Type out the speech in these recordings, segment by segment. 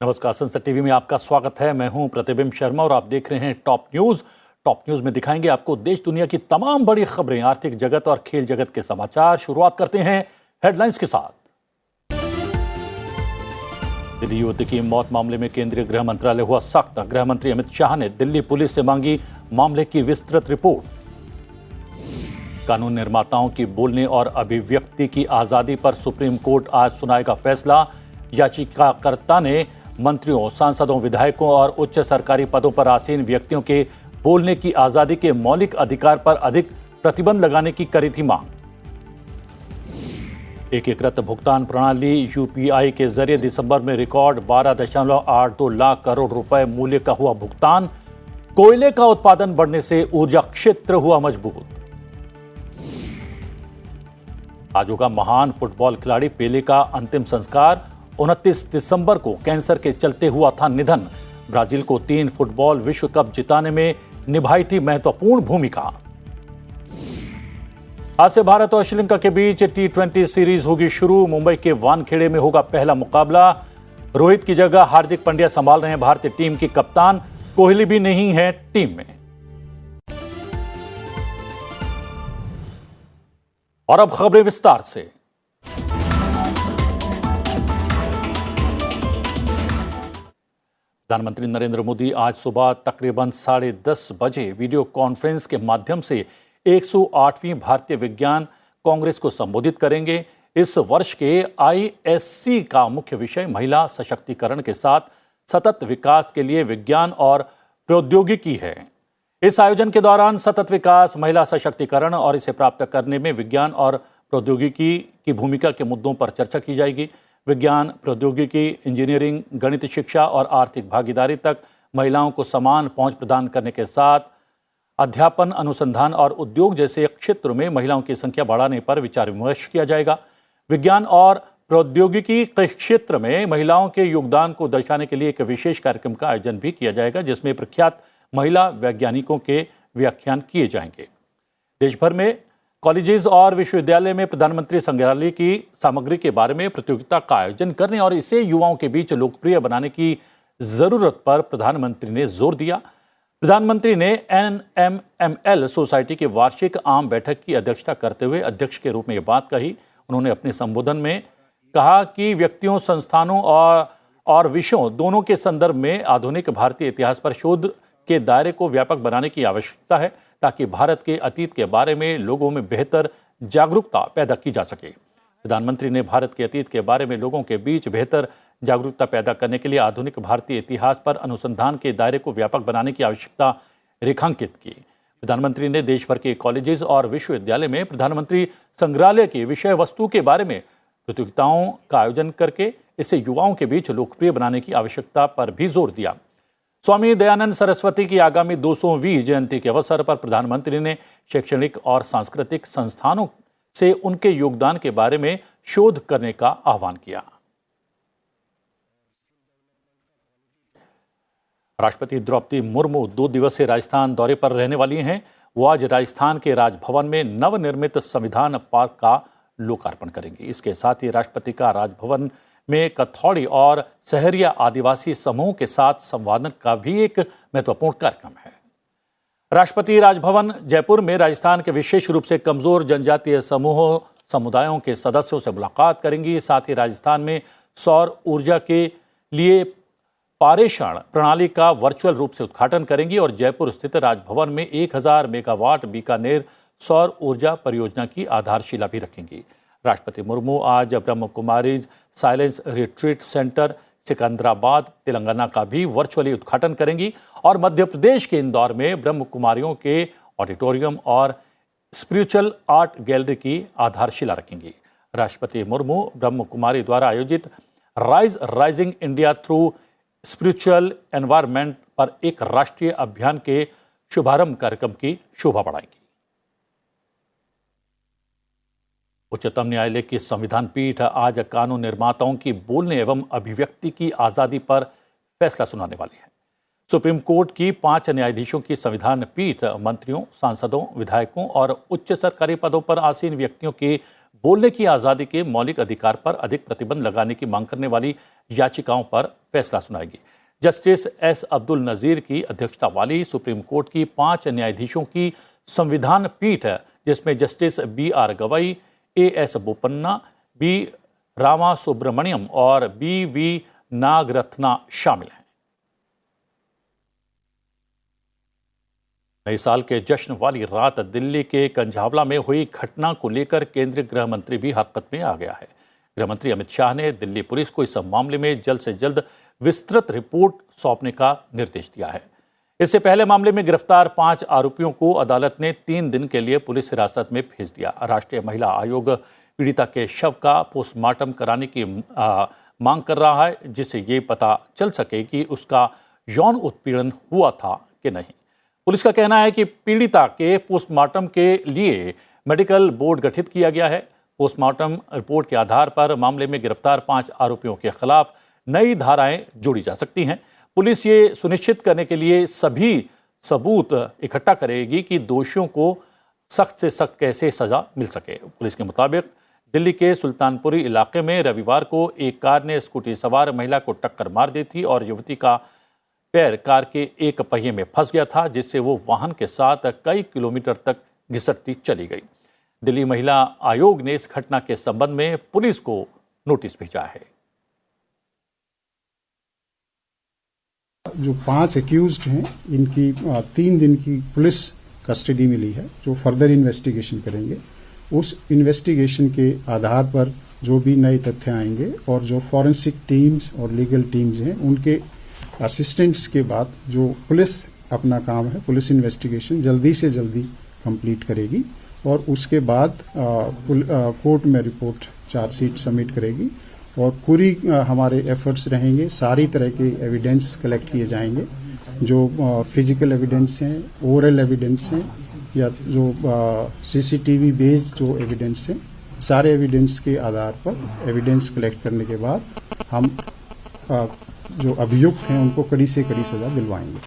नमस्कार, संसद टीवी में आपका स्वागत है। मैं हूं प्रतिबिंब शर्मा और आप देख रहे हैं टॉप न्यूज। टॉप न्यूज में दिखाएंगे आपको देश दुनिया की तमाम बड़ी खबरें, आर्थिक जगत और खेल जगत के समाचार। शुरुआत करते हैं हेडलाइंस के साथ। दिल्ली युवती की मौत मामले में केंद्रीय गृह मंत्रालय हुआ सख्त। गृह मंत्री अमित शाह ने दिल्ली पुलिस से मांगी मामले की विस्तृत रिपोर्ट। कानून निर्माताओं की बोलने और अभिव्यक्ति की आजादी पर सुप्रीम कोर्ट आज सुनाएगा फैसला। याचिकाकर्ता ने मंत्रियों, सांसदों, विधायकों और उच्च सरकारी पदों पर आसीन व्यक्तियों के बोलने की आजादी के मौलिक अधिकार पर अधिक प्रतिबंध लगाने की करी थी मांग। एकीकृत भुगतान प्रणाली यूपीआई के जरिए दिसंबर में रिकॉर्ड 12.82 लाख करोड़ रुपए मूल्य का हुआ भुगतान। कोयले का उत्पादन बढ़ने से ऊर्जा क्षेत्र हुआ मजबूत। आज होगा महान फुटबॉल खिलाड़ी पेले का अंतिम संस्कार। 29 दिसंबर को कैंसर के चलते हुआ था निधन। ब्राजील को 3 फुटबॉल विश्व कप जिताने में निभाई थी महत्वपूर्ण भूमिका। आज से भारत और श्रीलंका के बीच T20 सीरीज होगी शुरू। मुंबई के वानखेड़े में होगा पहला मुकाबला। रोहित की जगह हार्दिक पांड्या संभाल रहे हैं भारतीय टीम की कप्तान। कोहली भी नहीं है टीम में। और अब खबरें विस्तार से। प्रधानमंत्री नरेंद्र मोदी आज सुबह तकरीबन 10:30 बजे वीडियो कॉन्फ्रेंस के माध्यम से 108वीं भारतीय विज्ञान कांग्रेस को संबोधित करेंगे। इस वर्ष के ISC का मुख्य विषय महिला सशक्तिकरण के साथ सतत विकास के लिए विज्ञान और प्रौद्योगिकी है। इस आयोजन के दौरान सतत विकास, महिला सशक्तिकरण और इसे प्राप्त करने में विज्ञान और प्रौद्योगिकी की भूमिका के मुद्दों पर चर्चा की जाएगी। विज्ञान, प्रौद्योगिकी, इंजीनियरिंग, गणित शिक्षा और आर्थिक भागीदारी तक महिलाओं को समान पहुंच प्रदान करने के साथ अध्यापन, अनुसंधान और उद्योग जैसे क्षेत्रों में महिलाओं की संख्या बढ़ाने पर विचार विमर्श किया जाएगा। विज्ञान और प्रौद्योगिकी के क्षेत्र में महिलाओं के योगदान को दर्शाने के लिए एक विशेष कार्यक्रम का आयोजन भी किया जाएगा, जिसमें प्रख्यात महिला वैज्ञानिकों के व्याख्यान किए जाएंगे। देश भर में कॉलेजेस और विश्वविद्यालय में प्रधानमंत्री संग्रहालय की सामग्री के बारे में प्रतियोगिता का आयोजन करने और इसे युवाओं के बीच लोकप्रिय बनाने की जरूरत पर प्रधानमंत्री ने जोर दिया। प्रधानमंत्री ने NMML सोसाइटी की वार्षिक आम बैठक की अध्यक्षता करते हुए अध्यक्ष के रूप में यह बात कही। उन्होंने अपने संबोधन में कहा कि व्यक्तियों, संस्थानों और विषयों दोनों के संदर्भ में आधुनिक भारतीय इतिहास पर शोध के दायरे को व्यापक बनाने की आवश्यकता है, ताकि भारत के अतीत के बारे में लोगों में बेहतर जागरूकता पैदा की जा सके। प्रधानमंत्री ने भारत के अतीत के बारे में लोगों के बीच बेहतर जागरूकता पैदा करने के लिए आधुनिक भारतीय इतिहास पर अनुसंधान के दायरे को व्यापक बनाने की आवश्यकता रेखांकित की। प्रधानमंत्री ने देश भर के कॉलेजेस और विश्वविद्यालय में प्रधानमंत्री संग्रहालय की विषय वस्तु के बारे में प्रतियोगिताओं का आयोजन करके इसे युवाओं के बीच लोकप्रिय बनाने की आवश्यकता पर भी जोर दिया। स्वामी दयानंद सरस्वती की आगामी 200वीं जयंती के अवसर पर प्रधानमंत्री ने शैक्षणिक और सांस्कृतिक संस्थानों से उनके योगदान के बारे में शोध करने का आह्वान किया। राष्ट्रपति द्रौपदी मुर्मू 2 दिवसीय राजस्थान दौरे पर रहने वाली हैं। वो आज राजस्थान के राजभवन में नवनिर्मित संविधान पार्क का लोकार्पण करेंगी। इसके साथ ही राष्ट्रपति का राजभवन में कथौड़ी और सहरिया आदिवासी समूह के साथ संवादन का भी एक महत्वपूर्ण कार्यक्रम है। राष्ट्रपति राजभवन जयपुर में राजस्थान के विशेष रूप से कमजोर जनजातीय समुदायों के सदस्यों से मुलाकात करेंगी। साथ ही राजस्थान में सौर ऊर्जा के लिए पारेषण प्रणाली का वर्चुअल रूप से उद्घाटन करेंगी और जयपुर स्थित राजभवन में 1000 मेगावाट बीकानेर सौर ऊर्जा परियोजना की आधारशिला भी रखेंगी। राष्ट्रपति मुर्मू आज ब्रह्म Kumaris silence retreat centre Secunderabad, Telangana का भी वर्चुअली उद्घाटन करेंगी और मध्य प्रदेश के इंदौर में ब्रह्म कुमारियों के ऑडिटोरियम और स्पिरिचुअल आर्ट गैलरी की आधारशिला रखेंगी। राष्ट्रपति मुर्मू ब्रह्म कुमारी द्वारा आयोजित rising India through spiritual environment पर एक राष्ट्रीय अभियान के शुभारंभ कार्यक्रम की शोभा बढ़ाएंगी। उच्चतम न्यायालय की संविधान पीठ आज कानून निर्माताओं की बोलने एवं अभिव्यक्ति की आजादी पर फैसला सुनाने वाली है। सुप्रीम कोर्ट की 5 न्यायाधीशों की संविधान पीठ मंत्रियों, सांसदों, विधायकों और उच्च सरकारी पदों पर आसीन व्यक्तियों के बोलने की आज़ादी के मौलिक अधिकार पर अधिक प्रतिबंध लगाने की मांग करने वाली याचिकाओं पर फैसला सुनाएगी। जस्टिस एस अब्दुल नज़ीर की अध्यक्षता वाली सुप्रीम कोर्ट की 5 न्यायाधीशों की संविधान पीठ है, जिसमें justice BR Gavai, AS Bopanna, B Rama Subramaniam और BV नागरत्ना शामिल हैं। नए साल के जश्न वाली रात दिल्ली के कंझावला में हुई घटना को लेकर केंद्रीय गृह मंत्री भी हरकत में आ गया है। गृह मंत्री अमित शाह ने दिल्ली पुलिस को इस मामले में जल्द से जल्द विस्तृत रिपोर्ट सौंपने का निर्देश दिया है। इससे पहले मामले में गिरफ्तार 5 आरोपियों को अदालत ने 3 दिन के लिए पुलिस हिरासत में भेज दिया। राष्ट्रीय महिला आयोग पीड़िता के शव का पोस्टमार्टम कराने की मांग कर रहा है, जिससे ये पता चल सके कि उसका यौन उत्पीड़न हुआ था कि नहीं। पुलिस का कहना है कि पीड़िता के पोस्टमार्टम के लिए मेडिकल बोर्ड गठित किया गया है। पोस्टमार्टम रिपोर्ट के आधार पर मामले में गिरफ्तार 5 आरोपियों के खिलाफ नई धाराएं जोड़ी जा सकती हैं। पुलिस ये सुनिश्चित करने के लिए सभी सबूत इकट्ठा करेगी कि दोषियों को सख्त से सख्त कैसे सजा मिल सके। पुलिस के मुताबिक दिल्ली के सुल्तानपुरी इलाके में रविवार को एक कार ने स्कूटी सवार महिला को टक्कर मार दी थी और युवती का पैर कार के एक पहिए में फंस गया था, जिससे वो वाहन के साथ कई किलोमीटर तक घिसटती चली गई। दिल्ली महिला आयोग ने इस घटना के संबंध में पुलिस को नोटिस भेजा है। जो 5 एक्यूज्ड हैं, इनकी 3 दिन की पुलिस कस्टडी मिली है, जो फर्दर इन्वेस्टिगेशन करेंगे। उस इन्वेस्टिगेशन के आधार पर जो भी नए तथ्य आएंगे और जो फॉरेंसिक टीम्स और लीगल टीम्स हैं, उनके असिस्टेंट्स के बाद जो पुलिस अपना काम है, पुलिस इन्वेस्टिगेशन जल्दी से जल्दी कंप्लीट करेगी और उसके बाद कोर्ट में रिपोर्ट चार्जशीट सबमिट करेगी और पूरी हमारे एफर्ट्स रहेंगे। सारी तरह के एविडेंस कलेक्ट किए जाएंगे, जो फिजिकल एविडेंस हैं, ओरल एविडेंस हैं या जो CCTV बेस्ड जो एविडेंस हैं, सारे एविडेंस के आधार पर एविडेंस कलेक्ट करने के बाद हम जो अभियुक्त हैं उनको कड़ी से कड़ी सजा दिलवाएंगे।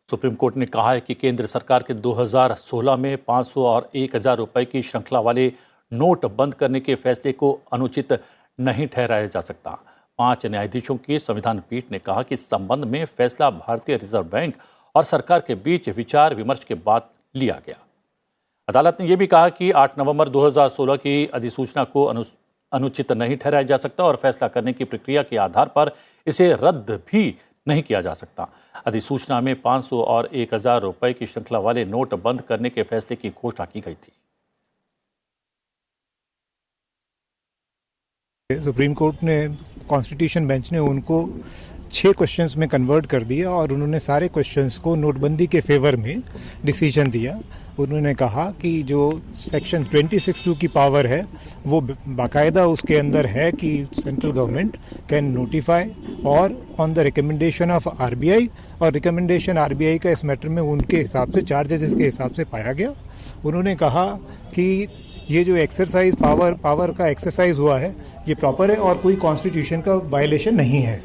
सुप्रीम कोर्ट ने कहा है कि केंद्र सरकार के 2016 में 500 और 1000 रुपए की श्रृंखला वाले नोट बंद करने के फैसले को अनुचित नहीं ठहराया जा सकता। 5 न्यायाधीशों की संविधान पीठ ने कहा कि इस संबंध में फैसला भारतीय रिजर्व बैंक और सरकार के बीच विचार विमर्श के बाद लिया गया। अदालत ने यह भी कहा कि 8 नवंबर 2016 की अधिसूचना को अनुचित नहीं ठहराया जा सकता और फैसला करने की प्रक्रिया के आधार पर इसे रद्द भी नहीं किया जा सकता। अधिसूचना में 500 और 1000 रुपए की श्रृंखला वाले नोट बंद करने के फैसले की घोषणा की गई थी। सुप्रीम कोर्ट ने, कॉन्स्टिट्यूशन बेंच ने उनको 6 क्वेश्चंस में कन्वर्ट कर दिया और उन्होंने सारे क्वेश्चंस को नोटबंदी के फेवर में डिसीजन दिया। उन्होंने कहा कि जो सेक्शन 26(2) की पावर है वो बाकायदा उसके अंदर है कि सेंट्रल गवर्नमेंट कैन नोटिफाई और on the recommendation of RBI, और रिकमेंडेशन RBI का इस मैटर में उनके हिसाब से 4 जजेस के हिसाब से पाया गया। उन्होंने कहा कि ये जो एक्सरसाइज पावर का एक्सरसाइज हुआ है ये प्रॉपर है और कोई कॉन्स्टिट्यूशन का वायलेशन नहीं है।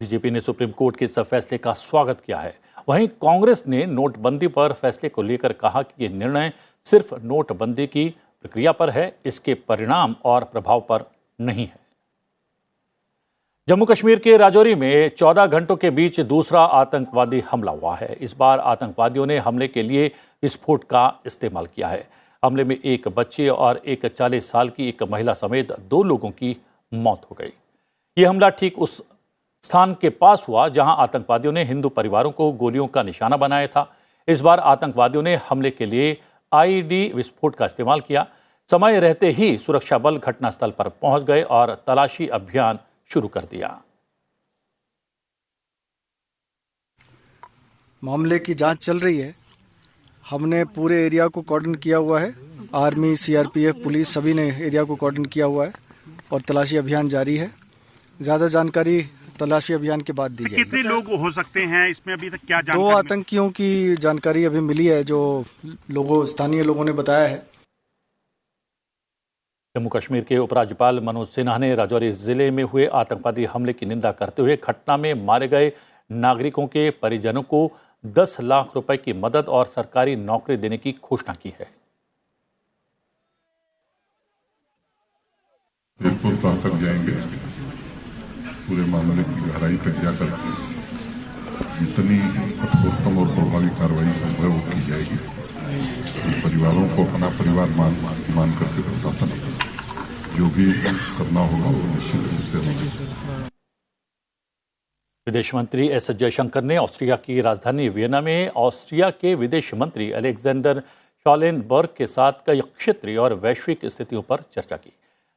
बीजेपी ने सुप्रीम कोर्ट के इस फैसले का स्वागत किया है। वहीं कांग्रेस ने नोटबंदी पर फैसले को लेकर कहा कि यह निर्णय सिर्फ नोटबंदी की प्रक्रिया पर है, इसके परिणाम और प्रभाव पर नहीं है। जम्मू कश्मीर के राजौरी में 14 घंटों के बीच दूसरा आतंकवादी हमला हुआ है। इस बार आतंकवादियों ने हमले के लिए विस्फोट का इस्तेमाल किया है। हमले में एक बच्चे और एक 40 साल की एक महिला समेत 2 लोगों की मौत हो गई। ये हमला ठीक उस स्थान के पास हुआ जहां आतंकवादियों ने हिंदू परिवारों को गोलियों का निशाना बनाया था। इस बार आतंकवादियों ने हमले के लिए IED विस्फोट का इस्तेमाल किया। समय रहते ही सुरक्षा बल घटनास्थल पर पहुंच गए और तलाशी अभियान शुरू कर दिया। मामले की जांच चल रही है। हमने पूरे एरिया को कॉर्डन किया हुआ है। आर्मी, CRPF, पुलिस सभी ने एरिया को कॉर्डन किया हुआ है और तलाशी अभियान जारी है। ज्यादा जानकारी तलाशी अभियान के बाद दी जाएगी। कितने लोग हो सकते हैं इसमें, अभी तक क्या जानकारी? 2 आतंकियों की जानकारी अभी मिली है, जो स्थानीय लोगों ने बताया है। जम्मू कश्मीर के उपराज्यपाल मनोज सिन्हा ने राजौरी जिले में हुए आतंकवादी हमले की निंदा करते हुए घटना में मारे गए नागरिकों के परिजनों को 10 लाख रुपए की मदद और सरकारी नौकरी देने की घोषणा की है। स्तर तक जाएंगे, पूरे मामले की गहराई तक जाकर जितनी कठोरतम और प्रभावी कार्रवाई संभव है वो की जाएगी। परिवारों को अपना परिवार मान करके प्रशासन जो भी करना होगा वो निश्चित रूप से होगा। विदेश मंत्री एस जयशंकर ने ऑस्ट्रिया की राजधानी वियना में ऑस्ट्रिया के विदेश मंत्री अलेक्जेंडर शॉलेनबर्ग के साथ कई क्षेत्रीय और वैश्विक स्थितियों पर चर्चा की।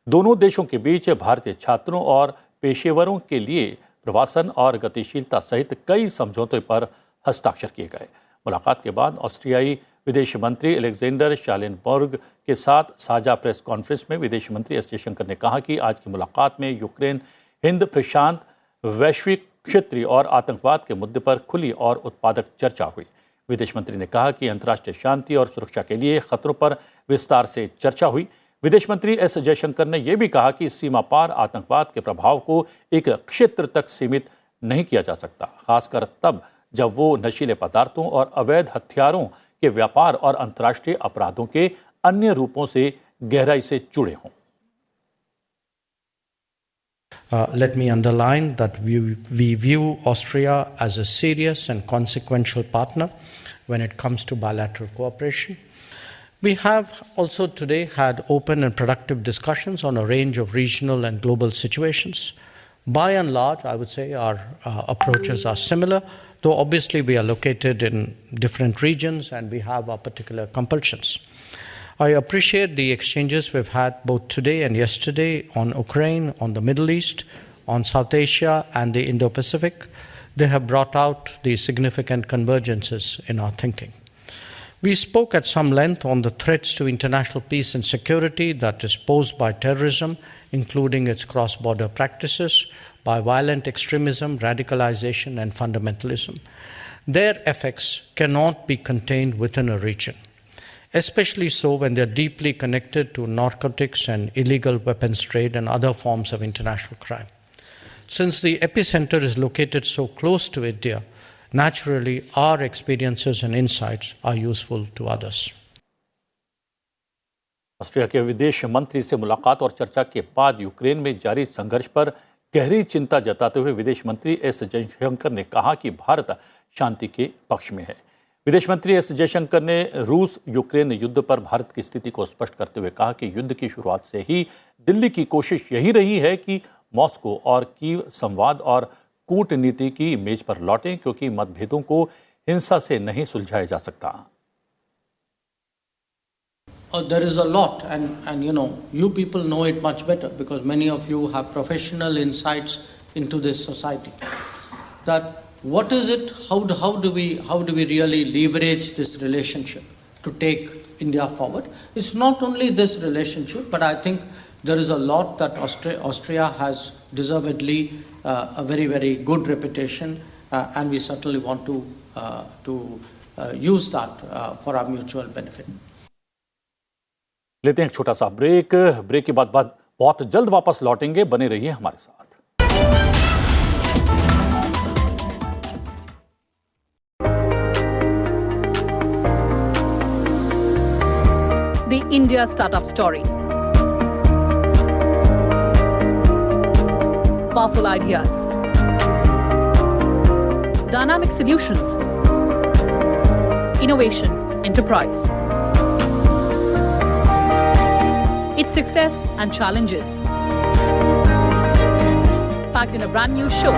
दोनों देशों के बीच भारतीय छात्रों और पेशेवरों के लिए प्रवासन और गतिशीलता सहित कई समझौतों पर हस्ताक्षर किए गए। मुलाकात के बाद ऑस्ट्रियाई विदेश मंत्री अलेक्जेंडर शॉलेनबर्ग के साथ साझा प्रेस कॉन्फ्रेंस में विदेश मंत्री एस जयशंकर ने कहा कि आज की मुलाकात में यूक्रेन, हिंद प्रशांत, वैश्विक, क्षेत्रीय और आतंकवाद के मुद्दे पर खुली और उत्पादक चर्चा हुई। विदेश मंत्री ने कहा कि अंतर्राष्ट्रीय शांति और सुरक्षा के लिए खतरों पर विस्तार से चर्चा हुई। विदेश मंत्री एस जयशंकर ने यह भी कहा कि सीमा पार आतंकवाद के प्रभाव को एक क्षेत्र तक सीमित नहीं किया जा सकता, खासकर तब जब वो नशीले पदार्थों और अवैध हथियारों के व्यापार और अंतर्राष्ट्रीय अपराधों के अन्य रूपों से गहराई से जुड़े हों। Let me underline that we view Austria as a serious and consequential partner when it comes to bilateral cooperation. We have also today had open and productive discussions on a range of regional and global situations. By and large, I would say our approaches are similar, though obviously we are located in different regions and we have our particular compulsions. I appreciate the exchanges we've had both today and yesterday on Ukraine, on the Middle East, on South Asia and the Indo-Pacific. They have brought out the significant convergences in our thinking. We spoke at some length on the threats to international peace and security that is posed by terrorism, including its cross-border practices, by violent extremism, radicalization and fundamentalism. Their effects cannot be contained within a region, especially so when they are deeply connected to narcotics and illegal weapons trade and other forms of international crime. Since the epicenter is located so close to India, naturally our experiences and insights are useful to others. Austria के विदेश मंत्री से मुलाकात और चर्चा के बाद Ukraine में जारी संघर्ष पर गहरी चिंता जताते हुए विदेश मंत्री एस जयशंकर ने कहा कि भारत शांति के पक्ष में है। विदेश मंत्री एस जयशंकर ने रूस यूक्रेन युद्ध पर भारत की स्थिति को स्पष्ट करते हुए कहा कि युद्ध की शुरुआत से ही दिल्ली की कोशिश यही रही है कि मॉस्को और कीव संवाद और कूटनीति की मेज पर लौटें, क्योंकि मतभेदों को हिंसा से नहीं सुलझाया जा सकता। There is a lot, and you people know it much better because many of you have professional insights into this society. That what is it? How do we really leverage this relationship to take India forward? It's not only this relationship, but I think there is a lot that Austria has deservedly a very, very good reputation, and we certainly want to use that for our mutual benefit. लेते हैं एक छोटा सा break के बाद बहुत जल्द वापस लौटेंगे। बने रहिए हमारे साथ। The India Startup Story. Powerful ideas. Dynamic solutions. Innovation, enterprise. Its success and challenges. Packed in a brand new show,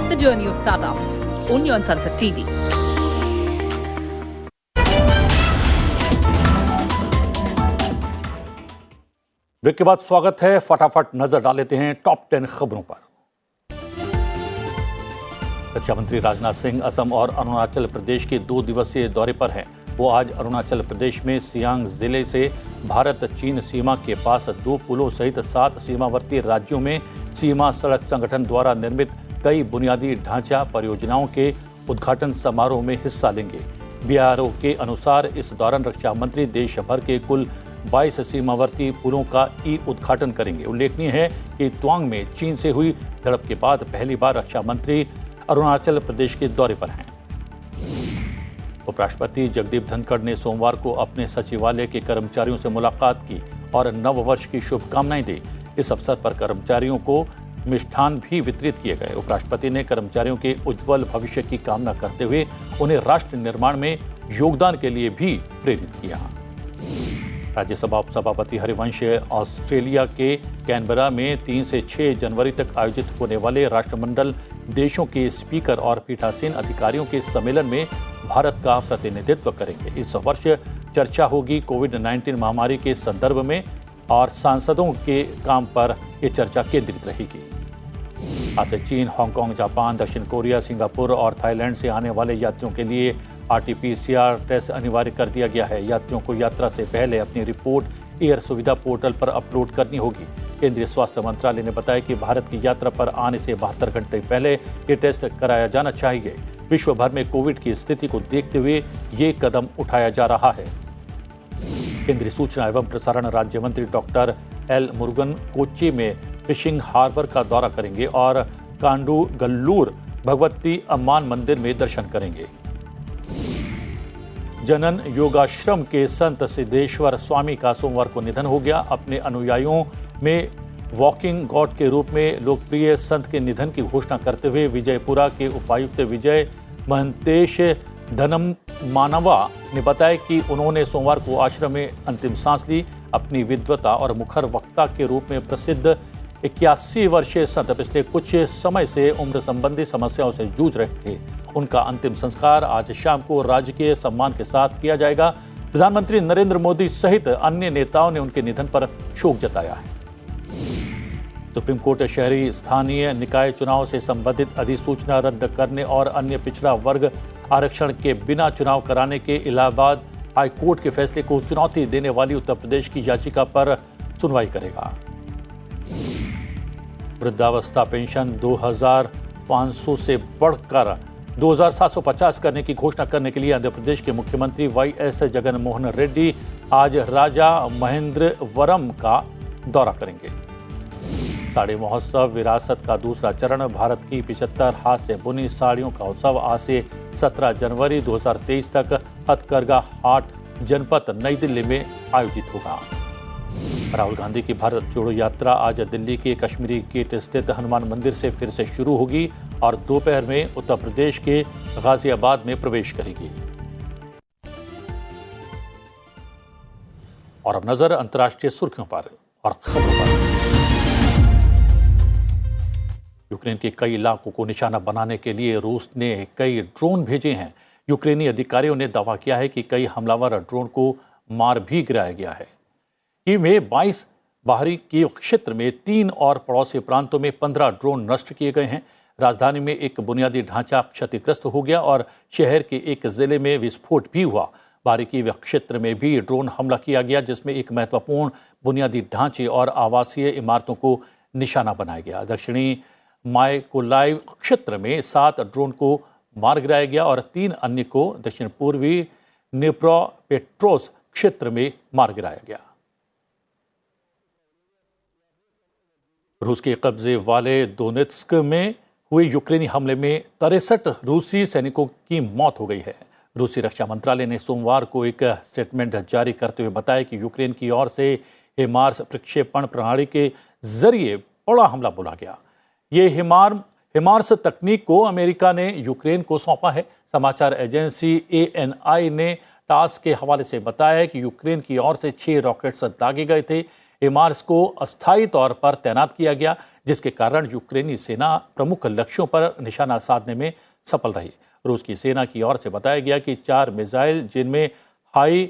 The Journey of Startups, only on Sunset TV. Break के बाद स्वागत है। फटाफट नजर डाल लेते हैं टॉप 10 खबरों पर। रक्षा मंत्री राजनाथ सिंह असम और अरुणाचल प्रदेश के 2 दिवसीय दौरे पर हैं। वो आज अरुणाचल प्रदेश में सियांग जिले से भारत चीन सीमा के पास 2 पुलों सहित 7 सीमावर्ती राज्यों में सीमा सड़क संगठन द्वारा निर्मित कई बुनियादी ढांचा परियोजनाओं के उद्घाटन समारोह में हिस्सा लेंगे। बीआरओ के अनुसार इस दौरान रक्षा मंत्री देश भर के कुल 22 सीमावर्ती पुलों का उद्घाटन करेंगे। उल्लेखनीय है कि तवांग में चीन से हुई झड़प के बाद पहली बार रक्षा मंत्री अरुणाचल प्रदेश के दौरे पर हैं। उपराष्ट्रपति जगदीप धनखड़ ने सोमवार को अपने सचिवालय के कर्मचारियों से मुलाकात की और नव वर्ष की शुभकामनाएं दी। इस अवसर पर कर्मचारियों को मिष्ठान भी वितरित किए गए। उपराष्ट्रपति ने कर्मचारियों के उज्जवल भविष्य की कामना करते हुए उन्हें राष्ट्र निर्माण में योगदान के लिए भी प्रेरित किया। राज्यसभा उपसभापति हरिवंश ऑस्ट्रेलिया के कैनबरा में 3 से 6 जनवरी तक आयोजित होने वाले राष्ट्रमंडल देशों के स्पीकर और पीठासीन अधिकारियों के सम्मेलन में भारत का प्रतिनिधित्व करेंगे। इस वर्ष चर्चा होगी कोविड-19 महामारी के संदर्भ में और सांसदों के काम पर यह चर्चा केंद्रित रहेगी। आज से चीन, हांगकांग, जापान, दक्षिण कोरिया, सिंगापुर और थाईलैंड से आने वाले यात्रियों के लिए RT-PCR टेस्ट अनिवार्य कर दिया गया है। यात्रियों को यात्रा से पहले अपनी रिपोर्ट एयर सुविधा पोर्टल पर अपलोड करनी होगी। केंद्रीय स्वास्थ्य मंत्रालय ने बताया कि भारत की यात्रा पर आने से 72 घंटे पहले ये टेस्ट कराया जाना चाहिए। विश्व भर में कोविड की स्थिति को देखते हुए ये कदम उठाया जा रहा है। केंद्रीय सूचना एवं प्रसारण राज्य मंत्री डॉक्टर एल मुरुगन कोच्चि में फिशिंग हार्बर का दौरा करेंगे और कांडूगल्लूर भगवती अम्मान मंदिर में दर्शन करेंगे। जनन योगाश्रम के संत सिद्धेश्वर स्वामी का सोमवार को निधन हो गया। अपने अनुयायियों में वॉकिंग गॉड के रूप में लोकप्रिय संत के निधन की घोषणा करते हुए विजयपुरा के उपायुक्त विजय महंतेश धनम मानवा ने बताया कि उन्होंने सोमवार को आश्रम में अंतिम सांस ली। अपनी विद्वता और मुखर वक्ता के रूप में प्रसिद्ध 81 वर्षीय संत पिछले कुछ समय से उम्र संबंधी समस्याओं से जूझ रहे थे। उनका अंतिम संस्कार आज शाम को राजकीय सम्मान के साथ किया जाएगा। प्रधानमंत्री नरेंद्र मोदी सहित अन्य नेताओं ने उनके निधन पर शोक जताया है। सुप्रीम कोर्ट शहरी स्थानीय निकाय चुनाव से संबंधित अधिसूचना रद्द करने और अन्य पिछड़ा वर्ग आरक्षण के बिना चुनाव कराने के इलाहाबाद हाई कोर्ट के फैसले को चुनौती देने वाली उत्तर प्रदेश की याचिका पर सुनवाई करेगा। वृद्धावस्था पेंशन 2,500 से बढ़कर 2,750 करने की घोषणा करने के लिए आंध्र प्रदेश के मुख्यमंत्री YS जगनमोहन रेड्डी आज राजा महेंद्रवरम का दौरा करेंगे। साड़ी महोत्सव विरासत का दूसरा चरण भारत की 75 हाथ से बुनी साड़ियों का उत्सव आज से 17 जनवरी 2023 तक हथकरघा हाट जनपद नई दिल्ली में आयोजित होगा। राहुल गांधी की भारत जोड़ो यात्रा आज दिल्ली के कश्मीरी गेट स्थित हनुमान मंदिर से फिर से शुरू होगी और दोपहर में उत्तर प्रदेश के गाजियाबाद में प्रवेश करेगी। और अब नजर अंतर्राष्ट्रीय सुर्खियों पर और खबरों पर। यूक्रेन के कई इलाकों को निशाना बनाने के लिए रूस ने कई ड्रोन भेजे हैं। यूक्रेनी अधिकारियों ने दावा किया है कि कई हमलावर ड्रोन को मार भी गिराया गया है। कीव में 22 बाहरी कीव क्षेत्र में 3 और पड़ोसी प्रांतों में 15 ड्रोन नष्ट किए गए हैं। राजधानी में एक बुनियादी ढांचा क्षतिग्रस्त हो गया और शहर के एक जिले में विस्फोट भी हुआ। बाहरी कीव क्षेत्र में भी ड्रोन हमला किया गया जिसमें एक महत्वपूर्ण बुनियादी ढांचे और आवासीय इमारतों को निशाना बनाया गया। दक्षिणी मायकोलाइव क्षेत्र में 7 ड्रोन को मार गिराया गया और 3 अन्य को दक्षिण पूर्वी निप्रोपेट्रोव्स्क क्षेत्र में मार गिराया गया। रूस के कब्जे वाले दोनेत्स्क में हुए यूक्रेनी हमले में 63 रूसी सैनिकों की मौत हो गई है। रूसी रक्षा मंत्रालय ने सोमवार को एक स्टेटमेंट जारी करते हुए बताया कि यूक्रेन की ओर से हिमार्स प्रक्षेपण प्रणाली के जरिए बड़ा हमला बोला गया। ये हिमार्स तकनीक को अमेरिका ने यूक्रेन को सौंपा है। समाचार एजेंसी ANI ने टास के हवाले से बताया है कि यूक्रेन की ओर से 6 रॉकेट्स दागे गए थे। हिमार्स को अस्थायी तौर पर तैनात किया गया जिसके कारण यूक्रेनी सेना प्रमुख लक्ष्यों पर निशाना साधने में सफल रही। रूस की सेना की ओर से बताया गया कि 4 मिसाइल जिनमें हाई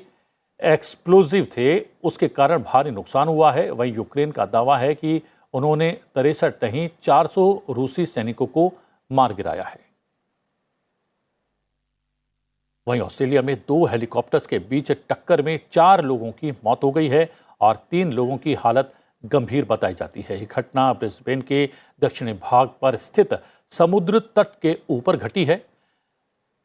एक्सप्लोजिव थे उसके कारण भारी नुकसान हुआ है। वहीं यूक्रेन का दावा है कि उन्होंने 63 नहीं 400 रूसी सैनिकों को मार गिराया है। वहीं ऑस्ट्रेलिया में 2 हेलीकॉप्टर्स के बीच टक्कर में 4 लोगों की मौत हो गई है और 3 लोगों की हालत गंभीर बताई जाती है। यह घटना ब्रिस्बेन के दक्षिणी भाग पर स्थित समुद्र तट के ऊपर घटी है।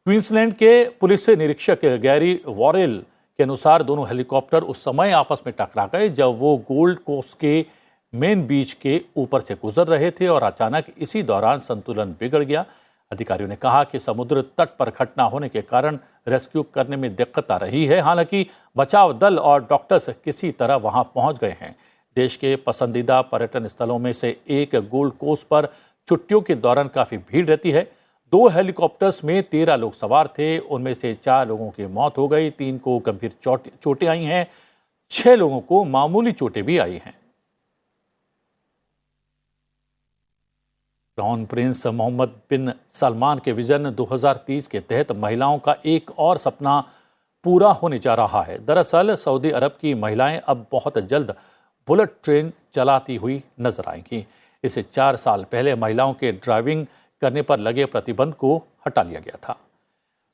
क्वींसलैंड के पुलिस निरीक्षक गैरी वॉरेल के अनुसार दोनों हेलीकॉप्टर उस समय आपस में टकरा गए जब वो गोल्ड कोस्ट के मेन बीच के ऊपर से गुजर रहे थे और अचानक इसी दौरान संतुलन बिगड़ गया। अधिकारियों ने कहा कि समुद्र तट पर घटना होने के कारण रेस्क्यू करने में दिक्कत आ रही है। हालांकि बचाव दल और डॉक्टर्स किसी तरह वहां पहुंच गए हैं। देश के पसंदीदा पर्यटन स्थलों में से एक गोल्ड कोस्ट पर छुट्टियों के दौरान काफ़ी भीड़ रहती है। 2 हेलीकॉप्टर्स में 13 लोग सवार थे। उनमें से 4 लोगों की मौत हो गई, 3 को गंभीर चोटें आई हैं, 6 लोगों को मामूली चोटें भी आई हैं। क्राउन प्रिंस मोहम्मद बिन सलमान के विजन 2030 के तहत महिलाओं का एक और सपना पूरा होने जा रहा है। दरअसल सऊदी अरब की महिलाएं अब बहुत जल्द बुलेट ट्रेन चलाती हुई नजर आएंगी। इसे 4 साल पहले महिलाओं के ड्राइविंग करने पर लगे प्रतिबंध को हटा लिया गया था।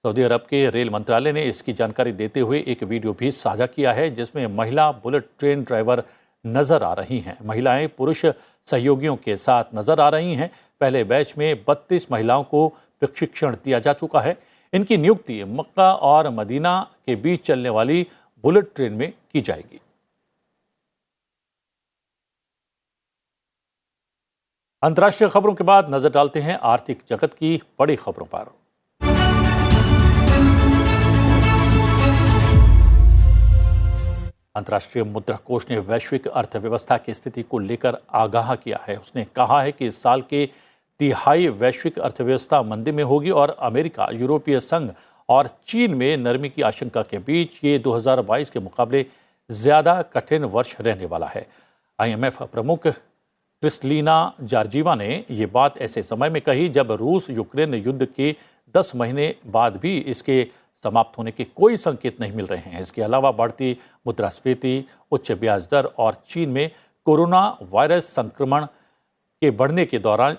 सऊदी अरब के रेल मंत्रालय ने इसकी जानकारी देते हुए एक वीडियो भी साझा किया है, जिसमें महिला बुलेट ट्रेन ड्राइवर नजर आ रही हैं। महिलाएं पुरुष सहयोगियों के साथ नजर आ रही हैं। पहले बैच में 32 महिलाओं को प्रशिक्षण दिया जा चुका है। इनकी नियुक्ति मक्का और मदीना के बीच चलने वाली बुलेट ट्रेन में की जाएगी। अंतर्राष्ट्रीय खबरों के बाद नजर डालते हैं आर्थिक जगत की बड़ी खबरों पर। अंतर्राष्ट्रीय मुद्रा कोष ने वैश्विक अर्थव्यवस्था की स्थिति को लेकर आगाह किया है। उसने कहा है कि इस साल के तिहाई वैश्विक अर्थव्यवस्था मंदी में होगी और अमेरिका, यूरोपीय संघ और चीन में नरमी की आशंका के बीच ये 2022 के मुकाबले ज्यादा कठिन वर्ष रहने वाला है। IMF प्रमुख क्रिस्टलीना जॉर्जीवा ने ये बात ऐसे समय में कही जब रूस यूक्रेन युद्ध के 10 महीने बाद भी इसके समाप्त होने के कोई संकेत नहीं मिल रहे हैं। इसके अलावा बढ़ती मुद्रास्फीति, उच्च ब्याज दर और चीन में कोरोना वायरस संक्रमण के बढ़ने के दौरान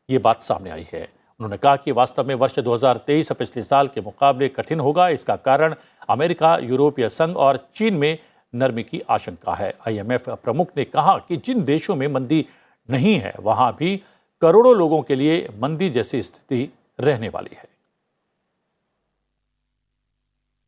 ये बात सामने आई है। उन्होंने कहा कि वास्तव में वर्ष 2023 पिछले साल के मुकाबले कठिन होगा। इसका कारण अमेरिका, यूरोपीय संघ और चीन में नरमी की आशंका है। IMF प्रमुख ने कहा कि जिन देशों में मंदी नहीं है वहां भी करोड़ों लोगों के लिए मंदी जैसी स्थिति रहने वाली है।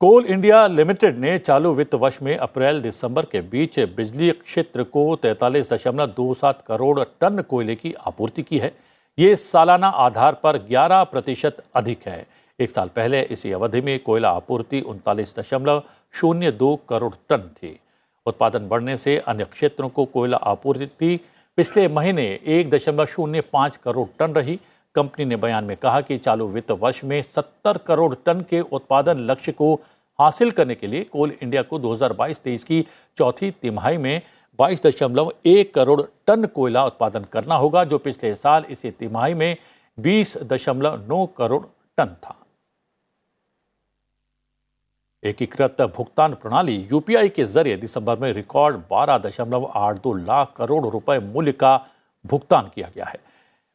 कोल इंडिया लिमिटेड ने चालू वित्त वर्ष में अप्रैल दिसंबर के बीच बिजली क्षेत्र को 43.27 करोड़ टन कोयले की आपूर्ति की है। ये सालाना आधार पर 11% अधिक है। एक साल पहले इसी अवधि में कोयला आपूर्ति 39.02 करोड़ टन थी। उत्पादन बढ़ने से अन्य क्षेत्रों को कोयला आपूर्ति पिछले महीने 1.05 करोड़ टन रही। कंपनी ने बयान में कहा कि चालू वित्त वर्ष में 70 करोड़ टन के उत्पादन लक्ष्य को हासिल करने के लिए कोल इंडिया को 2022-23 की चौथी तिमाही में 22.1 करोड़ टन कोयला उत्पादन करना होगा, जो पिछले साल इसी तिमाही में 20.9 करोड़ टन था। एकीकृत भुगतान प्रणाली UPI के जरिए दिसंबर में रिकॉर्ड 12.82 लाख करोड़ रुपए मूल्य का भुगतान किया गया है।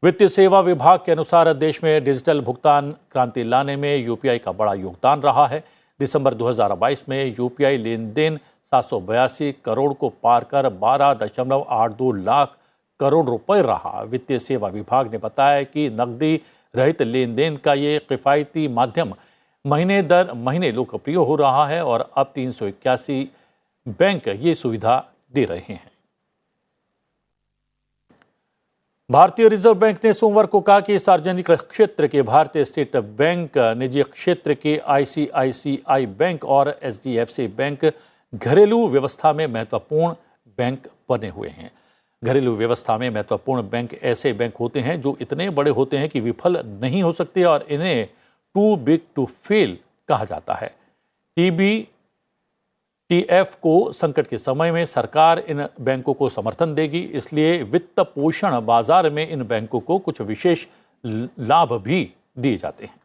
वित्तीय सेवा विभाग के अनुसार देश में डिजिटल भुगतान क्रांति लाने में UPI का बड़ा योगदान रहा है। दिसंबर 2022 में UPI लेन देन 782 करोड़ को पार कर 12.82 लाख करोड़ रुपए रहा। वित्तीय सेवा विभाग ने बताया कि नकदी रहित लेन देन का ये किफायती माध्यम महीने दर महीने लोकप्रिय हो रहा है और अब 381 बैंक ये सुविधा दे रहे हैं। भारतीय रिजर्व बैंक ने सोमवार को कहा कि सार्वजनिक क्षेत्र के भारतीय स्टेट बैंक, निजी क्षेत्र के ICICI बैंक और HDFC बैंक घरेलू व्यवस्था में महत्वपूर्ण बैंक बने हुए हैं। घरेलू व्यवस्था में महत्वपूर्ण बैंक ऐसे बैंक होते हैं जो इतने बड़े होते हैं कि विफल नहीं हो सकते और इन्हें टू बिग टू फेल कहा जाता है। TF को संकट के समय में सरकार इन बैंकों को समर्थन देगी, इसलिए वित्त पोषण बाजार में इन बैंकों को कुछ विशेष लाभ भी दिए जाते हैं।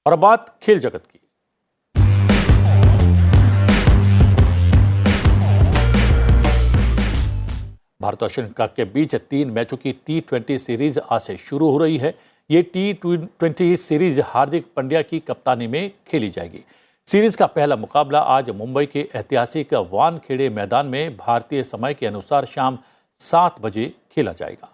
और बात खेल जगत की। भारत और श्रीलंका के बीच 3 मैचों की T20 सीरीज आज से शुरू हो रही है। ये T20 सीरीज हार्दिक पांड्या की कप्तानी में खेली जाएगी। सीरीज का पहला मुकाबला आज मुंबई के ऐतिहासिक वानखेड़े मैदान में भारतीय समय के अनुसार शाम 7 बजे खेला जाएगा।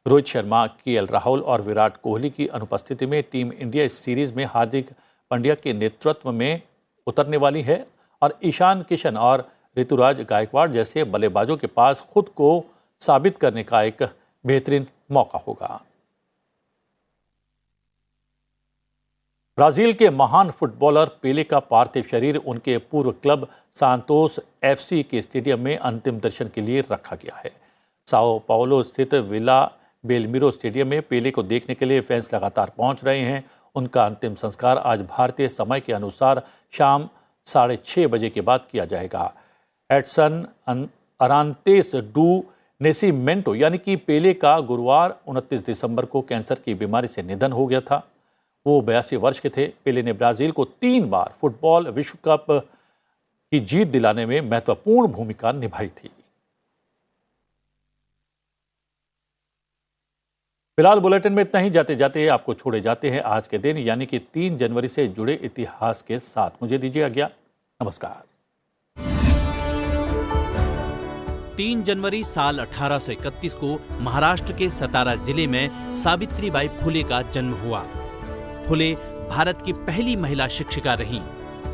रोहित शर्मा, KL राहुल और विराट कोहली की अनुपस्थिति में टीम इंडिया इस सीरीज में हार्दिक पांड्या के नेतृत्व में उतरने वाली है और ईशान किशन और ऋतुराज गायकवाड़ जैसे बल्लेबाजों के पास खुद को साबित करने का एक बेहतरीन मौका होगा। ब्राजील के महान फुटबॉलर पेले का पार्थिव शरीर उनके पूर्व क्लब सांतोस एफसी के स्टेडियम में अंतिम दर्शन के लिए रखा गया है। साओ पाउलो स्थित विला बेलमिरो स्टेडियम में पेले को देखने के लिए फैंस लगातार पहुंच रहे हैं। उनका अंतिम संस्कार आज भारतीय समय के अनुसार शाम 6:30 बजे के बाद किया जाएगा। एडसन अरांतेस डू नेसिमेंटो यानी कि पेले का गुरुवार 29 दिसंबर को कैंसर की बीमारी से निधन हो गया था। वो 82 वर्ष के थे। पेले ने ब्राजील को 3 बार फुटबॉल विश्व कप की जीत दिलाने में महत्वपूर्ण भूमिका निभाई थी। फिलहाल बुलेटिन में इतना ही। जाते जाते आपको छोड़े जाते हैं आज के दिन यानी कि 3 जनवरी से जुड़े इतिहास के साथ। मुझे दीजिए आज्ञा। नमस्कार। 3 जनवरी साल 1831 को महाराष्ट्र के सतारा जिले में सावित्रीबाई फुले का जन्म हुआ। फुले भारत की पहली महिला शिक्षिका रहीं।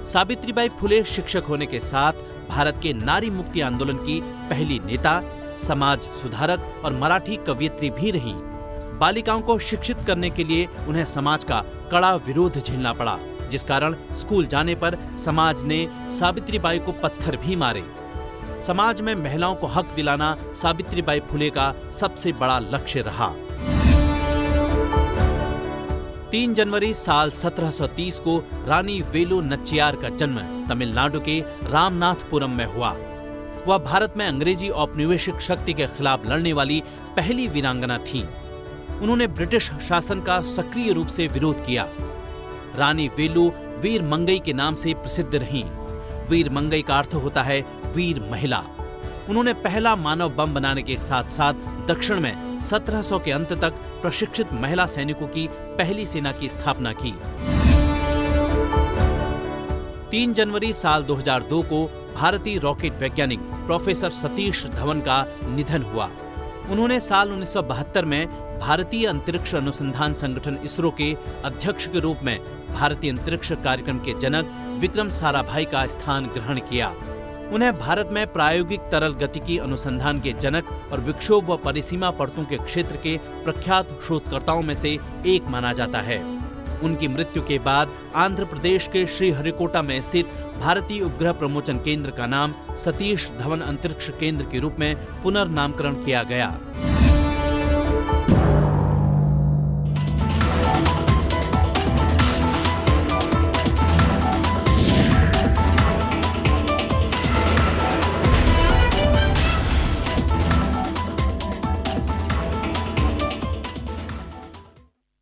सावित्रीबाई फुले शिक्षक होने के साथ भारत के नारी मुक्ति आंदोलन की पहली नेता, समाज सुधारक और मराठी कवयित्री भी रहीं। बालिकाओं को शिक्षित करने के लिए उन्हें समाज का कड़ा विरोध झेलना पड़ा, जिस कारण स्कूल जाने पर समाज ने सावित्रीबाई को पत्थर भी मारे। समाज में महिलाओं को हक दिलाना सावित्रीबाई फुले का सबसे बड़ा लक्ष्य रहा। 3 जनवरी साल 1730 को रानी वेलु नच्चियार का जन्म तमिलनाडु के रामनाथपुरम में हुआ। वह भारत में अंग्रेजी औपनिवेशिक शक्ति के खिलाफ लड़ने वाली पहली वीरांगना थीं। उन्होंने ब्रिटिश शासन का सक्रिय रूप से विरोध किया। रानी वेलु वीर मंगई के नाम से प्रसिद्ध रहीं। वीर मंगई का अर्थ होता है वीर महिला। उन्होंने पहला मानव बम बनाने के साथ साथ दक्षिण में 1700 के अंत तक प्रशिक्षित महिला सैनिकों की पहली सेना की स्थापना की। 3 जनवरी साल 2002 को भारतीय रॉकेट वैज्ञानिक प्रोफेसर सतीश धवन का निधन हुआ। उन्होंने साल 1972 में भारतीय अंतरिक्ष अनुसंधान संगठन इसरो के अध्यक्ष के रूप में भारतीय अंतरिक्ष कार्यक्रम के जनक विक्रम साराभाई का स्थान ग्रहण किया। उन्हें भारत में प्रायोगिक तरल गतिकी अनुसंधान के जनक और विक्षोभ व परिसीमा परतों के क्षेत्र के प्रख्यात शोधकर्ताओं में से एक माना जाता है। उनकी मृत्यु के बाद आंध्र प्रदेश के श्रीहरिकोटा में स्थित भारतीय उपग्रह प्रमोचन केंद्र का नाम सतीश धवन अंतरिक्ष केंद्र के रूप में पुनर्नामकरण किया गया।